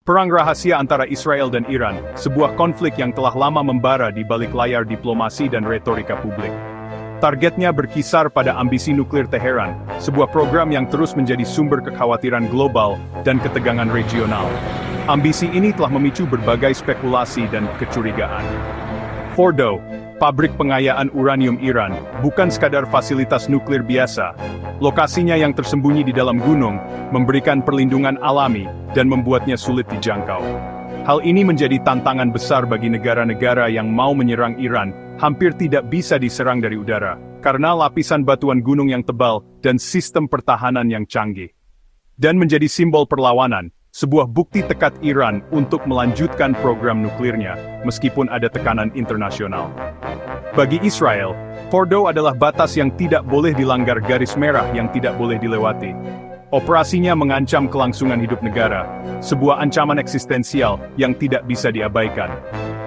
Perang rahasia antara Israel dan Iran, sebuah konflik yang telah lama membara di balik layar diplomasi dan retorika publik. Targetnya berkisar pada ambisi nuklir Teheran, sebuah program yang terus menjadi sumber kekhawatiran global dan ketegangan regional. Ambisi ini telah memicu berbagai spekulasi dan kecurigaan. Fordow, pabrik pengayaan uranium Iran, bukan sekadar fasilitas nuklir biasa. Lokasinya yang tersembunyi di dalam gunung, memberikan perlindungan alami, dan membuatnya sulit dijangkau. Hal ini menjadi tantangan besar bagi negara-negara yang mau menyerang Iran, hampir tidak bisa diserang dari udara, karena lapisan batuan gunung yang tebal dan sistem pertahanan yang canggih. Dan menjadi simbol perlawanan, sebuah bukti tekad Iran untuk melanjutkan program nuklirnya, meskipun ada tekanan internasional. Bagi Israel, Fordow adalah batas yang tidak boleh dilanggar, garis merah yang tidak boleh dilewati. Operasinya mengancam kelangsungan hidup negara, sebuah ancaman eksistensial yang tidak bisa diabaikan.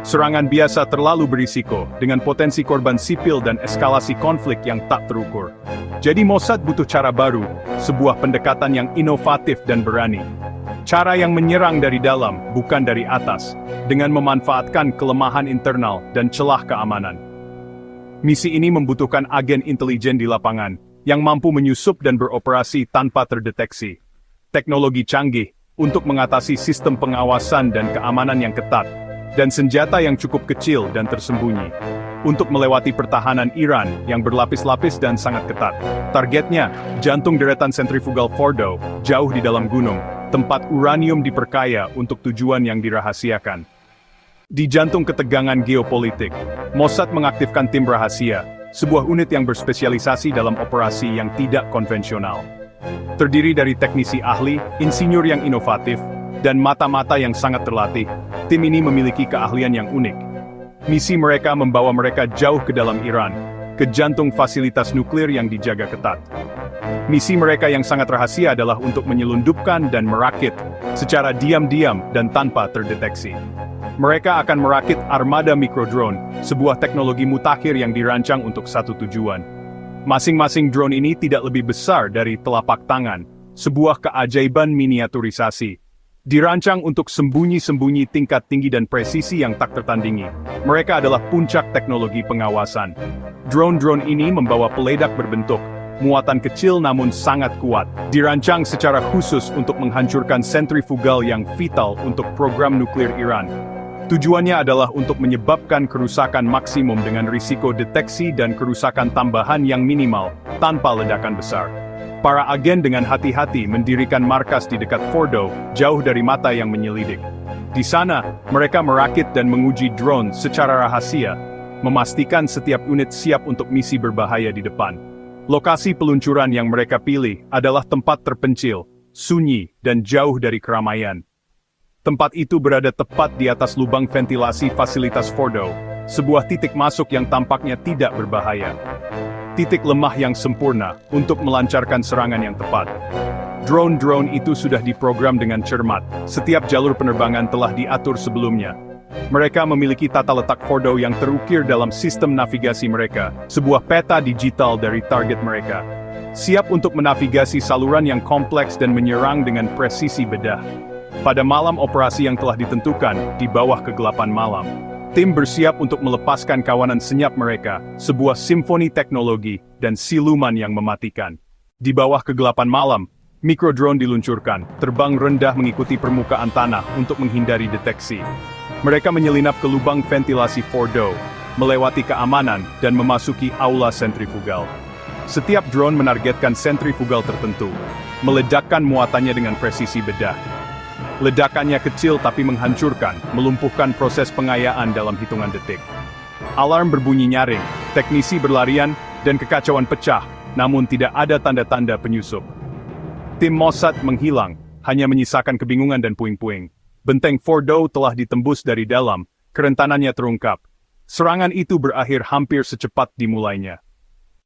Serangan biasa terlalu berisiko, dengan potensi korban sipil dan eskalasi konflik yang tak terukur. Jadi Mossad butuh cara baru, sebuah pendekatan yang inovatif dan berani. Cara yang menyerang dari dalam, bukan dari atas, dengan memanfaatkan kelemahan internal dan celah keamanan. Misi ini membutuhkan agen intelijen di lapangan, yang mampu menyusup dan beroperasi tanpa terdeteksi. Teknologi canggih, untuk mengatasi sistem pengawasan dan keamanan yang ketat, dan senjata yang cukup kecil dan tersembunyi. Untuk melewati pertahanan Iran yang berlapis-lapis dan sangat ketat. Targetnya, jantung deretan sentrifugal Fordow, jauh di dalam gunung, tempat uranium diperkaya untuk tujuan yang dirahasiakan. Di jantung ketegangan geopolitik, Mossad mengaktifkan tim rahasia, sebuah unit yang berspesialisasi dalam operasi yang tidak konvensional. Terdiri dari teknisi ahli, insinyur yang inovatif, dan mata-mata yang sangat terlatih, tim ini memiliki keahlian yang unik. Misi mereka membawa mereka jauh ke dalam Iran, ke jantung fasilitas nuklir yang dijaga ketat. Misi mereka yang sangat rahasia adalah untuk menyelundupkan dan merakit, secara diam-diam dan tanpa terdeteksi. Mereka akan merakit armada mikrodrone, sebuah teknologi mutakhir yang dirancang untuk satu tujuan. Masing-masing drone ini tidak lebih besar dari telapak tangan, sebuah keajaiban miniaturisasi. Dirancang untuk sembunyi-sembunyi tingkat tinggi dan presisi yang tak tertandingi. Mereka adalah puncak teknologi pengawasan. Drone-drone ini membawa peledak berbentuk, muatan kecil namun sangat kuat, dirancang secara khusus untuk menghancurkan sentrifugal yang vital untuk program nuklir Iran. Tujuannya adalah untuk menyebabkan kerusakan maksimum dengan risiko deteksi dan kerusakan tambahan yang minimal, tanpa ledakan besar. Para agen dengan hati-hati mendirikan markas di dekat Fordow, jauh dari mata yang menyelidik. Di sana, mereka merakit dan menguji drone secara rahasia, memastikan setiap unit siap untuk misi berbahaya di depan. Lokasi peluncuran yang mereka pilih adalah tempat terpencil, sunyi, dan jauh dari keramaian. Tempat itu berada tepat di atas lubang ventilasi fasilitas Fordow, sebuah titik masuk yang tampaknya tidak berbahaya. Titik lemah yang sempurna untuk melancarkan serangan yang tepat. Drone-drone itu sudah diprogram dengan cermat, setiap jalur penerbangan telah diatur sebelumnya. Mereka memiliki tata letak Fordow yang terukir dalam sistem navigasi mereka, sebuah peta digital dari target mereka. Siap untuk menavigasi saluran yang kompleks dan menyerang dengan presisi bedah. Pada malam operasi yang telah ditentukan, di bawah kegelapan malam, tim bersiap untuk melepaskan kawanan senyap mereka, sebuah simfoni teknologi dan siluman yang mematikan. Di bawah kegelapan malam, mikrodrone diluncurkan, terbang rendah mengikuti permukaan tanah untuk menghindari deteksi. Mereka menyelinap ke lubang ventilasi Fordow, melewati keamanan dan memasuki aula sentrifugal. Setiap drone menargetkan sentrifugal tertentu, meledakkan muatannya dengan presisi bedah. Ledakannya kecil tapi menghancurkan, melumpuhkan proses pengayaan dalam hitungan detik. Alarm berbunyi nyaring, teknisi berlarian, dan kekacauan pecah, namun tidak ada tanda-tanda penyusup. Tim Mossad menghilang, hanya menyisakan kebingungan dan puing-puing. Benteng Fordow telah ditembus dari dalam, kerentanannya terungkap. Serangan itu berakhir hampir secepat dimulainya.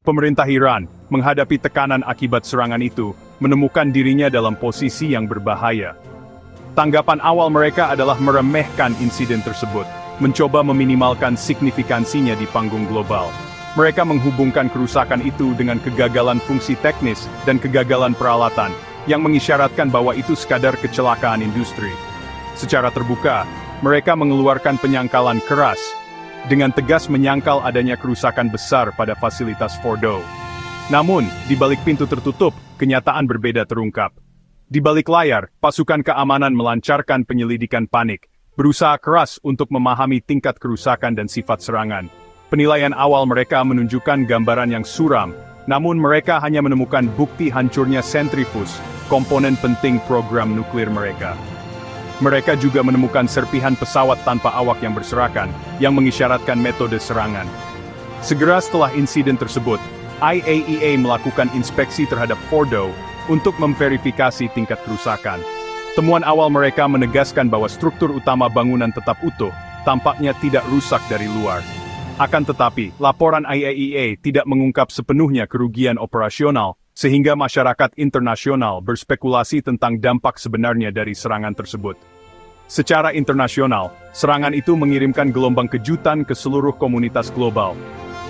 Pemerintah Iran, menghadapi tekanan akibat serangan itu, menemukan dirinya dalam posisi yang berbahaya. Tanggapan awal mereka adalah meremehkan insiden tersebut, mencoba meminimalkan signifikansinya di panggung global. Mereka menghubungkan kerusakan itu dengan kegagalan fungsi teknis dan kegagalan peralatan, yang mengisyaratkan bahwa itu sekadar kecelakaan industri. Secara terbuka, mereka mengeluarkan penyangkalan keras, dengan tegas menyangkal adanya kerusakan besar pada fasilitas Fordo. Namun, di balik pintu tertutup, kenyataan berbeda terungkap. Di balik layar, pasukan keamanan melancarkan penyelidikan panik, berusaha keras untuk memahami tingkat kerusakan dan sifat serangan. Penilaian awal mereka menunjukkan gambaran yang suram, namun mereka hanya menemukan bukti hancurnya sentrifus, komponen penting program nuklir mereka. Mereka juga menemukan serpihan pesawat tanpa awak yang berserakan, yang mengisyaratkan metode serangan. Segera setelah insiden tersebut, IAEA melakukan inspeksi terhadap Fordo untuk memverifikasi tingkat kerusakan. Temuan awal mereka menegaskan bahwa struktur utama bangunan tetap utuh, tampaknya tidak rusak dari luar. Akan tetapi, laporan IAEA tidak mengungkap sepenuhnya kerugian operasional, sehingga masyarakat internasional berspekulasi tentang dampak sebenarnya dari serangan tersebut. Secara internasional, serangan itu mengirimkan gelombang kejutan ke seluruh komunitas global.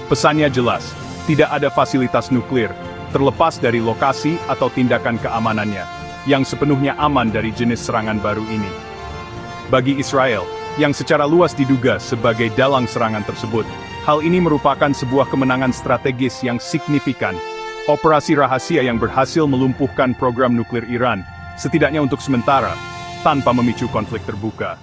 Pesannya jelas, tidak ada fasilitas nuklir, terlepas dari lokasi atau tindakan keamanannya, yang sepenuhnya aman dari jenis serangan baru ini. Bagi Israel, yang secara luas diduga sebagai dalang serangan tersebut, hal ini merupakan sebuah kemenangan strategis yang signifikan. Operasi rahasia yang berhasil melumpuhkan program nuklir Iran, setidaknya untuk sementara, tanpa memicu konflik terbuka.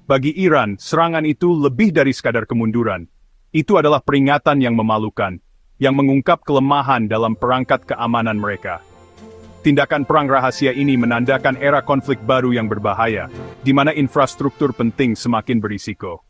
Bagi Iran, serangan itu lebih dari sekadar kemunduran. Itu adalah peringatan yang memalukan, yang mengungkap kelemahan dalam perangkat keamanan mereka. Tindakan perang rahasia ini menandakan era konflik baru yang berbahaya, di mana infrastruktur penting semakin berisiko.